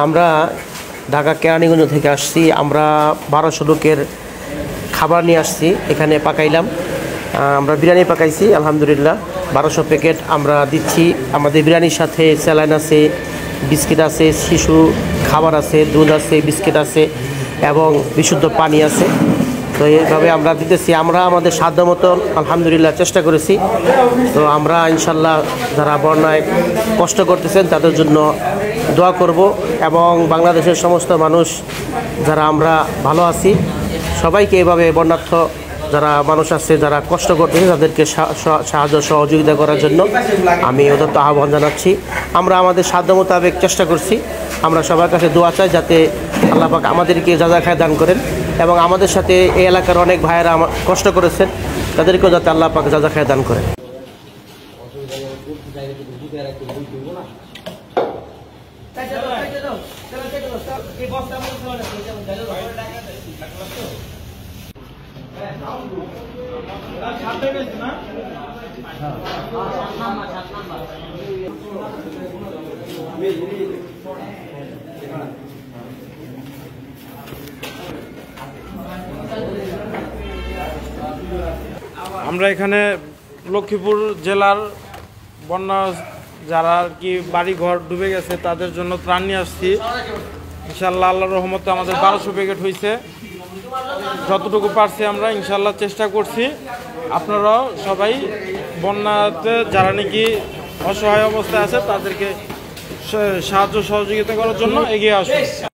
আমরা ঢাকা কেরানীগঞ্জ থেকে আসছি। আমরা 1200 লোকের খাবার নিয়ে আসছি, এখানে পাকাইলাম। আমরা বিরিয়ানি পাকাইছি আলহামদুলিল্লাহ। 1200 প্যাকেট আমরা দিচ্ছি। আমাদের বিরিয়ানির সাথে স্যালাইন আছে, বিস্কিট আছে, শিশু খাবার আছে, দুধ আছে, বিস্কিট আছে এবং বিশুদ্ধ পানি আছে। তো এইভাবে আমরা দিতেছি। আমরা আমাদের সাধ্য মতো আলহামদুলিল্লাহ চেষ্টা করেছি। তো আমরা ইনশাল্লাহ যারা বন্যায় কষ্ট করতেছেন তাদের জন্য দোয়া করব এবং বাংলাদেশের সমস্ত মানুষ যারা আমরা ভালো আছি সবাইকে এভাবে বন্যার্থ যারা মানুষ আছে যারা কষ্ট করতেছে তাদেরকে সাহায্য সহযোগিতা করার জন্য আমি ওদের তো আহ্বান জানাচ্ছি। আমরা আমাদের সাধ্য মোতাবেক চেষ্টা করছি। আমরা সবার কাছে দোয়া চাই যাতে আল্লাহ পাক আমাদেরকে জাযাখায় দান করেন এবং আমাদের সাথে এই এলাকার অনেক ভাইয়েরা কষ্ট করেছেন তাদেরকেও যাতে আল্লাহ পাক জাযাখায় দান করেন। আমরা এখানে লক্ষ্মীপুর জেলার বন্যা যারা আর কি বাড়ি ঘর ডুবে গেছে তাদের জন্য ত্রাণ নিয়ে আসছি। ইনশাল্লাহ আল্লাহর রহমতে আমাদের 1200 প্যাকেট হয়েছে। যতটুকু পারছি আমরা ইনশাল্লাহ চেষ্টা করছি। আপনারাও সবাই বন্যাতে যারা নাকি অসহায় অবস্থায় আছে তাদেরকে সাহায্য সহযোগিতা করার জন্য এগিয়ে আসুন।